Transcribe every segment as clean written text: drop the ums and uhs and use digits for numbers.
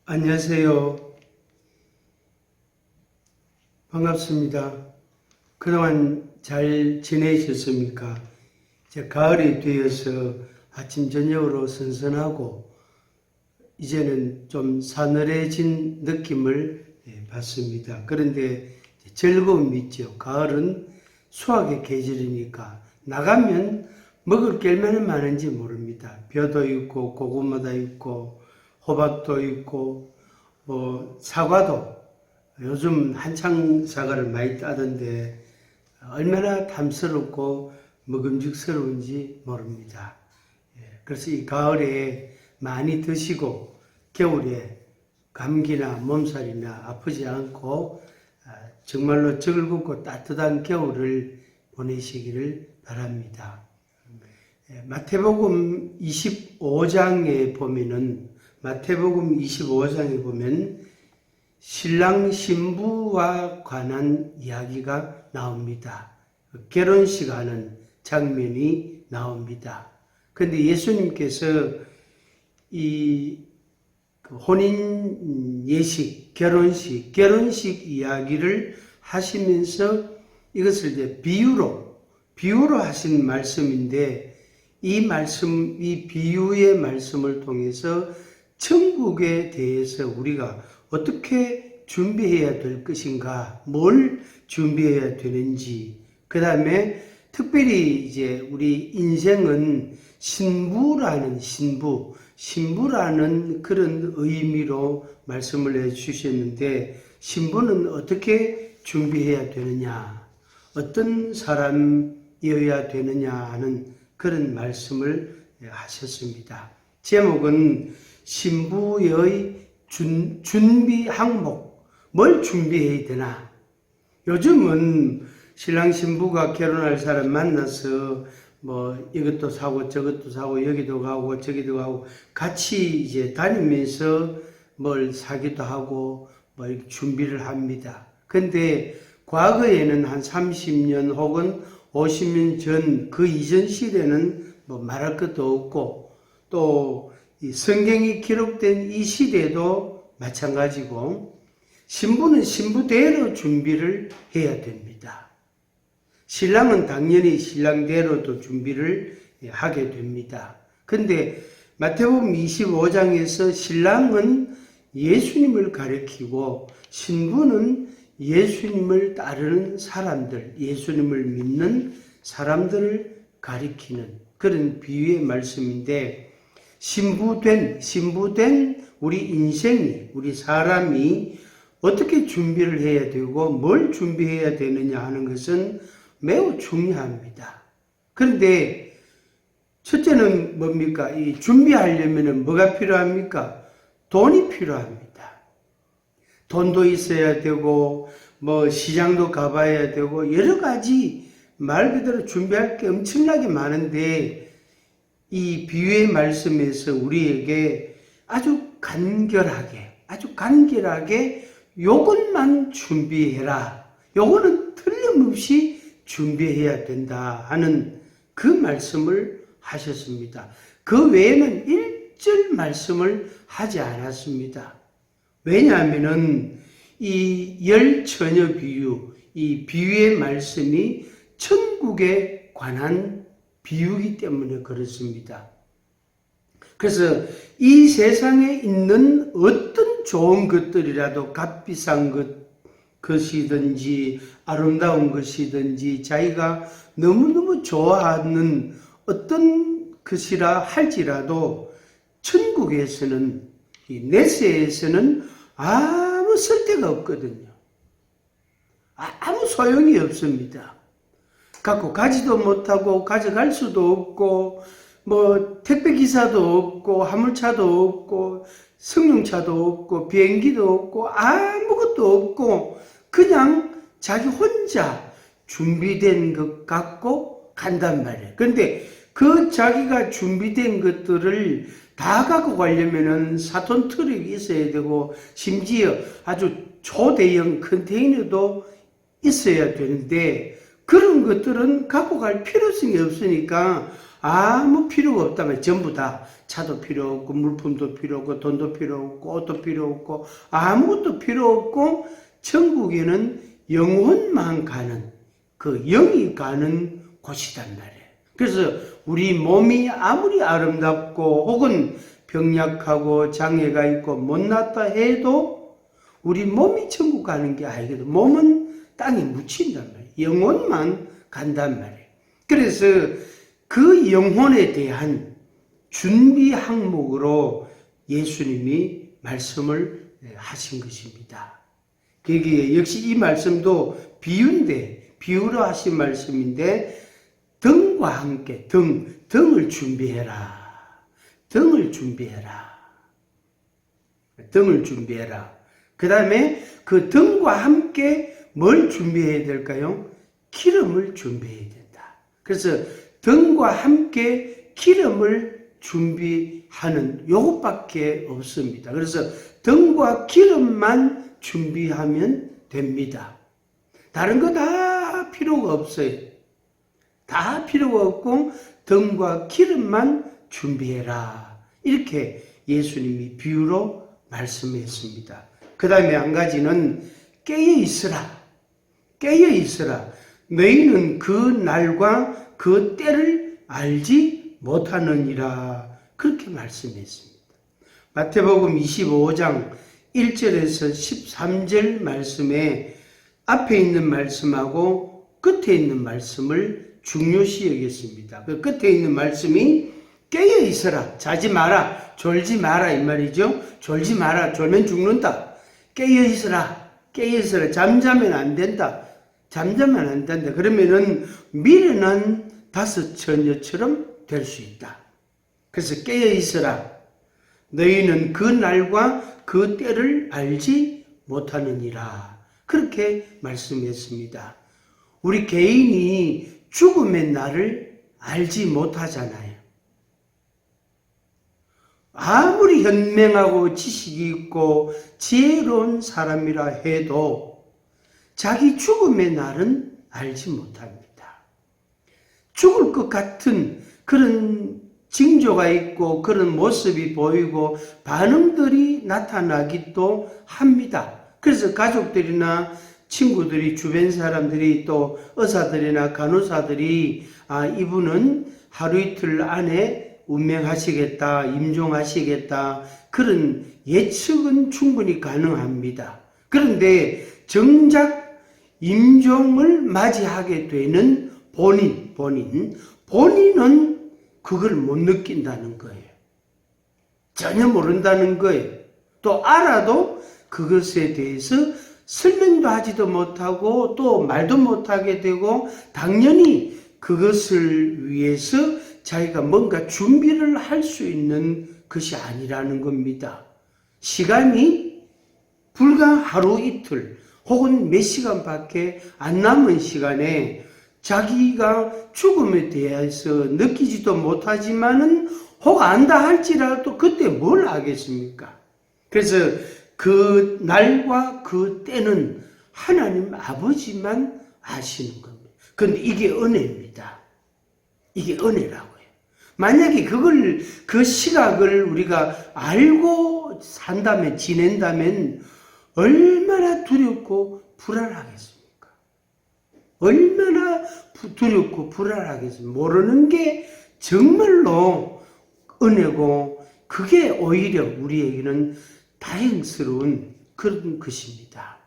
안녕하세요. 반갑습니다. 그동안 잘 지내셨습니까? 이제 가을이 되어서 아침 저녁으로 선선하고 이제는 좀 사늘해진 느낌을 받습니다. 그런데 즐거움이 있죠. 가을은 수확의 계절이니까 나가면 먹을 게 얼마나 많은지 모릅니다. 벼도 있고 고구마도 있고 호박도 있고 사과도 요즘 한창 사과를 많이 따던데 얼마나 탐스럽고 먹음직스러운지 모릅니다. 그래서 이 가을에 많이 드시고 겨울에 감기나 몸살이나 아프지 않고 정말로 즐겁고 따뜻한 겨울을 보내시기를 바랍니다. 마태복음 25장에 보면 신랑 신부와 관한 이야기가 나옵니다. 결혼식 하는 장면이 나옵니다. 그런데 예수님께서 이 혼인 예식, 결혼식 이야기를 하시면서 이것을 이제 비유로 하신 말씀인데 이 비유의 말씀을 통해서 천국에 대해서 우리가 어떻게 준비해야 될 것인가, 뭘 준비해야 되는지, 그 다음에 특별히 이제 우리 인생은 신부라는 그런 의미로 말씀을 해 주셨는데, 신부는 어떻게 준비해야 되느냐, 어떤 사람이어야 되느냐 하는 그런 말씀을 하셨습니다. 제목은 신부의 준비 항목, 뭘 준비해야 되나? 요즘은 신랑 신부가 결혼할 사람 만나서 이것도 사고 저것도 사고 여기도 가고 저기도 가고 같이 이제 다니면서 뭘 사기도 하고 준비를 합니다. 근데 과거에는 한 30년 혹은 50년 전 그 이전 시대는 말할 것도 없고 또 성경이 기록된 이 시대도 마찬가지고 신부는 신부대로 준비를 해야 됩니다. 신랑은 당연히 신랑대로도 준비를 하게 됩니다. 근데 마태복음 25장에서 신랑은 예수님을 가리키고 신부는 예수님을 따르는 사람들, 예수님을 믿는 사람들을 가리키는 그런 비유의 말씀인데 신부된 우리 인생이, 우리 사람이 어떻게 준비를 해야 되고 뭘 준비해야 되느냐 하는 것은 매우 중요합니다. 그런데 첫째는 뭡니까? 이 준비하려면 뭐가 필요합니까? 돈이 필요합니다. 돈도 있어야 되고 시장도 가봐야 되고 여러 가지 말 그대로 준비할 게 엄청나게 많은데 이 비유의 말씀에서 우리에게 아주 간결하게 요것만 준비해라. 요거는 틀림없이 준비해야 된다 하는 그 말씀을 하셨습니다. 그 외에는 일절 말씀을 하지 않았습니다. 왜냐하면은 이 열처녀 비유, 이 비유의 말씀이 천국에 관한 비유이기 때문에 그렇습니다. 그래서 이 세상에 있는 어떤 좋은 것들이라도 값비싼 것이든지 아름다운 것이든지 자기가 너무너무 좋아하는 어떤 것이라 할지라도 천국에서는 이 내세에서는 아무 쓸데가 없거든요. 아무 소용이 없습니다. 갖고 가지도 못하고 가져갈 수도 없고 택배기사도 없고 화물차도 없고 승용차도 없고 비행기도 없고 아무것도 없고 그냥 자기 혼자 준비된 것 갖고 간단 말이에요. 그런데 그 자기가 준비된 것들을 다 갖고 가려면은 4톤 트럭이 있어야 되고 심지어 아주 초대형 컨테이너도 있어야 되는데 그런 것들은 갖고 갈 필요성이 없으니까 아무 필요가 없다면 전부 다 차도 필요 없고 물품도 필요 없고 돈도 필요 없고 옷도 필요 없고 아무것도 필요 없고 천국에는 영혼만 가는 그 영이 가는 곳이단 말이에요. 그래서 우리 몸이 아무리 아름답고 혹은 병약하고 장애가 있고 못났다 해도 우리 몸이 천국 가는 게 아니거든. 몸은 땅에 묻힌단 말이에요. 영혼만 간단 말이에요. 그래서 그 영혼에 대한 준비 항목으로 예수님이 말씀을 하신 것입니다. 거기에 역시 이 말씀도 비유로 하신 말씀인데 등과 함께 등을 준비해라. 등을 준비해라. 그 다음에 그 등과 함께 뭘 준비해야 될까요? 기름을 준비해야 된다. 그래서 등과 함께 기름을 준비하는 요것밖에 없습니다. 그래서 등과 기름만 준비하면 됩니다. 다른 거 다 필요가 없어요. 다 필요가 없고 등과 기름만 준비해라. 이렇게 예수님이 비유로 말씀했습니다. 그 다음에 한 가지는 깨어있으라. 너희는 그 날과 그 때를 알지 못하느니라. 그렇게 말씀했습니다. 마태복음 25장 1절에서 13절 말씀에 앞에 있는 말씀하고 끝에 있는 말씀을 중요시 여겼습니다. 그 끝에 있는 말씀이 깨어 있어라, 자지 마라, 졸지 마라 이 말이죠. 졸지 마라, 졸면 죽는다. 깨어 있어라, 잠자면 안 된다. 그러면은 미련한 다섯 처녀처럼 될 수 있다. 그래서 깨어 있어라. 너희는 그 날과 그 때를 알지 못하느니라. 그렇게 말씀했습니다. 우리 개인이 죽음의 날을 알지 못하잖아요. 아무리 현명하고 지식이 있고 지혜로운 사람이라 해도 자기 죽음의 날은 알지 못합니다. 죽을 것 같은 그런 징조가 있고 그런 모습이 보이고 반응들이 나타나기도 합니다. 그래서 가족들이나 친구들이, 주변 사람들이, 또 의사들이나 간호사들이 이분은 하루 이틀 안에 운명하시겠다, 임종하시겠다, 그런 예측은 충분히 가능합니다. 그런데 정작 임종을 맞이하게 되는 본인은 그걸 못 느낀다는 거예요. 전혀 모른다는 거예요. 또 알아도 그것에 대해서 설명도 하지도 못하고 또 말도 못하게 되고 당연히 그것을 위해서 자기가 뭔가 준비를 할 수 있는 것이 아니라는 겁니다. 시간이 불과 하루 이틀 혹은 몇 시간밖에 안 남은 시간에 자기가 죽음에 대해서 느끼지도 못하지만은 혹 안다 할지라도 그때 뭘 하겠습니까? 그래서 그 날과 그 때는 하나님 아버지만 아시는 겁니다. 그런데 이게 은혜입니다. 이게 은혜라고요. 만약에 그 시각을 우리가 알고 산다면, 지낸다면 얼마나 두렵고 불안하겠습니까? 얼마나 두렵고 불안하겠습니까? 모르는 게 정말로 은혜고 그게 오히려 우리에게는 다행스러운 그런 것입니다.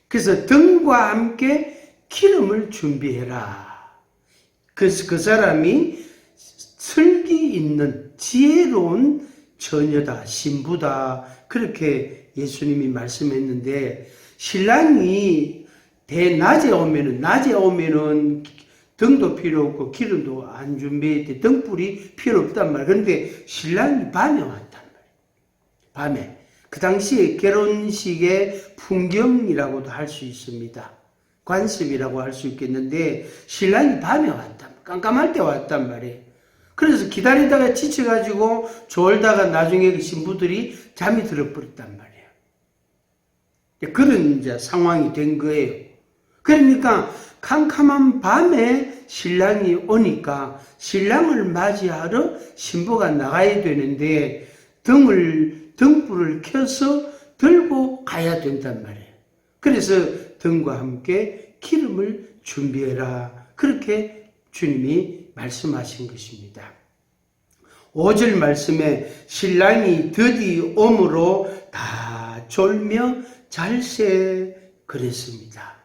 그래서 등과 함께 기름을 준비해라. 그래서 그 사람이 슬기 있는 지혜로운 처녀다, 신부다, 그렇게 예수님이 말씀했는데, 신랑이 낮에 오면은 등도 필요 없고 기름도 안 준비했대. 등불이 필요 없단 말이에요. 그런데 신랑이 밤에 왔단 말이에요. 밤에. 그 당시에 결혼식의 풍경이라고도 할 수 있습니다. 관습이라고 할 수 있겠는데 신랑이 밤에 왔단 말이에요. 깜깜할 때 왔단 말이에요. 그래서 기다리다가 지쳐가지고 졸다가 나중에 그 신부들이 잠이 들어버렸단 말이에요. 그런 이제 상황이 된 거예요. 그러니까 캄캄한 밤에 신랑이 오니까 신랑을 맞이하러 신부가 나가야 되는데 등불을 켜서 들고 가야 된단 말이에요. 그래서 등과 함께 기름을 준비해라. 그렇게 주님이 말씀하신 것입니다. 5절 말씀에 신랑이 드디 오므로 다 졸며 잘세 그랬습니다.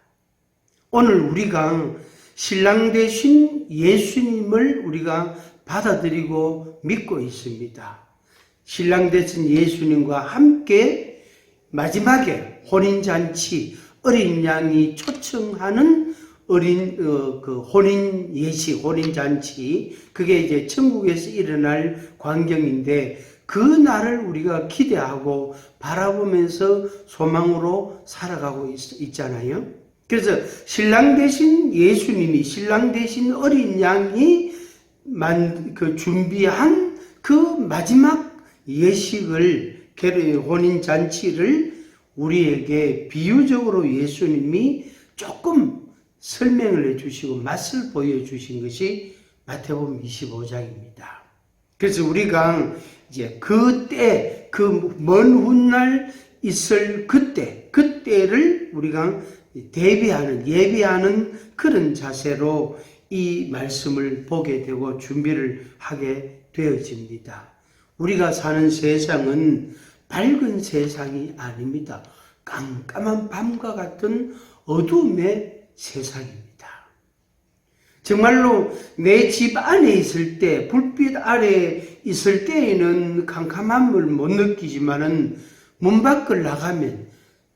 오늘 우리가 신랑 되신 예수님을 우리가 받아들이고 믿고 있습니다. 신랑 되신 예수님과 함께 마지막에 혼인잔치, 어린 양이 초청하는 혼인 예식, 혼인잔치, 그게 이제 천국에서 일어날 광경인데, 그 날을 우리가 기대하고 바라보면서 소망으로 살아가고 있잖아요. 그래서 신랑 대신 예수님이, 신랑 대신 어린 양이 준비한 그 마지막 예식을, 혼인잔치를 우리에게 비유적으로 예수님이 조금 설명을 해주시고 맛을 보여주신 것이 마태복음 25장입니다. 그래서 우리가 이제 그때, 그 먼 훗날 있을 그때를 우리가 예비하는 그런 자세로 이 말씀을 보게 되고 준비를 하게 되어집니다. 우리가 사는 세상은 밝은 세상이 아닙니다. 깜깜한 밤과 같은 어둠의 세상입니다. 정말로 내 집 안에 있을 때, 불빛 아래 있을 때에는 캄캄함을 못 느끼지만은 문 밖을 나가면,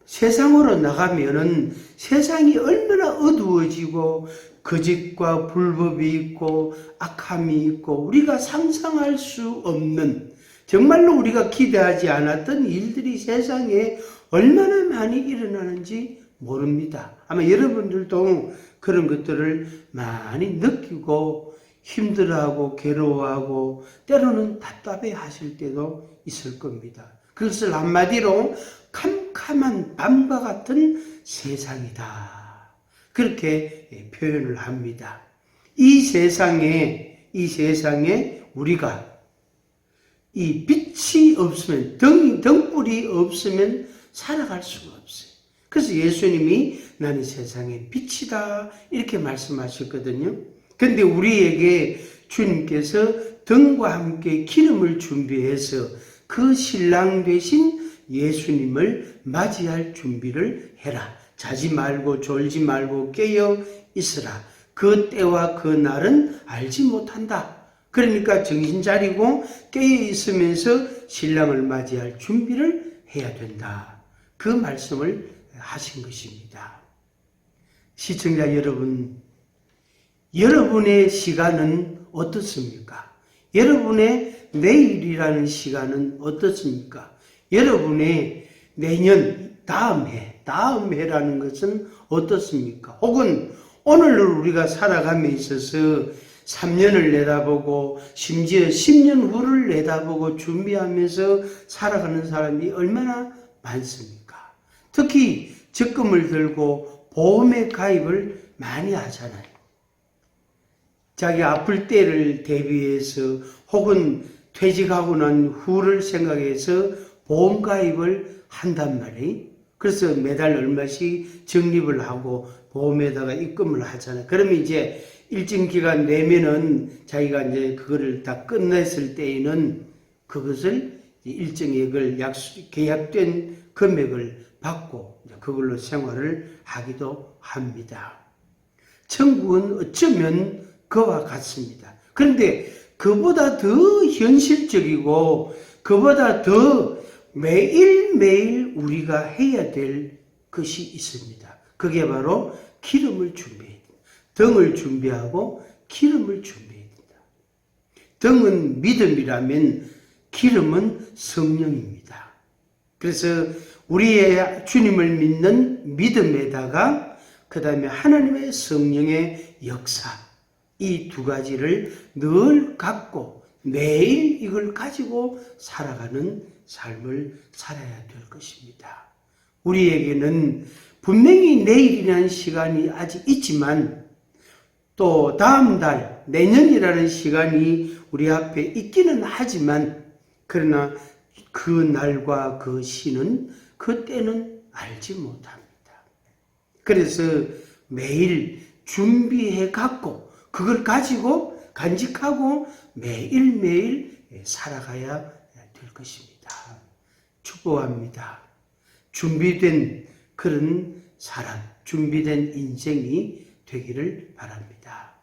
세상으로 나가면은 세상이 얼마나 어두워지고 거짓과 불법이 있고 악함이 있고 우리가 상상할 수 없는, 정말로 우리가 기대하지 않았던 일들이 세상에 얼마나 많이 일어나는지 모릅니다. 아마 여러분들도 그런 것들을 많이 느끼고 힘들어하고 괴로워하고 때로는 답답해 하실 때도 있을 겁니다. 그것을 한마디로 캄캄한 밤과 같은 세상이다. 그렇게 표현을 합니다. 이 세상에 우리가 이 빛이 없으면, 등불이 없으면 살아갈 수가 없어요. 그래서 예수님이 나는 세상의 빛이다 이렇게 말씀하셨거든요. 그런데 우리에게 주님께서 등과 함께 기름을 준비해서 그 신랑 되신 예수님을 맞이할 준비를 해라. 자지 말고 졸지 말고 깨어 있으라. 그 때와 그 날은 알지 못한다. 그러니까 정신 차리고 깨어 있으면서 신랑을 맞이할 준비를 해야 된다. 그 말씀을 하신 것입니다. 시청자 여러분, 여러분의 시간은 어떻습니까? 여러분의 내일이라는 시간은 어떻습니까? 여러분의 내년, 다음 해라는 것은 어떻습니까? 혹은 오늘을 우리가 살아감에 있어서 3년을 내다보고 심지어 10년 후를 내다보고 준비하면서 살아가는 사람이 얼마나 많습니까? 특히 적금을 들고 보험에 가입을 많이 하잖아요. 자기 아플 때를 대비해서 혹은 퇴직하고 난 후를 생각해서 보험 가입을 한단 말이에요. 그래서 매달 얼마씩 적립을 하고 보험에다가 입금을 하잖아요. 그러면 이제 일정 기간 내면은 자기가 이제 그거를 다 끝냈을 때에는 그것을 일정액을 계약된 금액을 받고 그걸로 생활을 하기도 합니다. 천국은 어쩌면 그와 같습니다. 그런데 그보다 더 현실적이고 그보다 더 매일매일 우리가 해야 될 것이 있습니다. 그게 바로 기름을 준비해야 됩니다. 등을 준비하고 기름을 준비해야 됩니다. 등은 믿음이라면 기름은 성령입니다. 그래서 우리의 주님을 믿는 믿음에다가 그 다음에 하나님의 성령의 역사, 이 두 가지를 늘 갖고 매일 이걸 가지고 살아가는 삶을 살아야 될 것입니다. 우리에게는 분명히 내일이라는 시간이 아직 있지만 또 다음 달, 내년이라는 시간이 우리 앞에 있기는 하지만 그러나 그 날과 그 시는 그 때는 알지 못합니다. 그래서 매일 준비해 갖고 그걸 가지고 간직하고 매일매일 살아가야 될 것입니다. 축복합니다. 준비된 그런 사람, 준비된 인생이 되기를 바랍니다.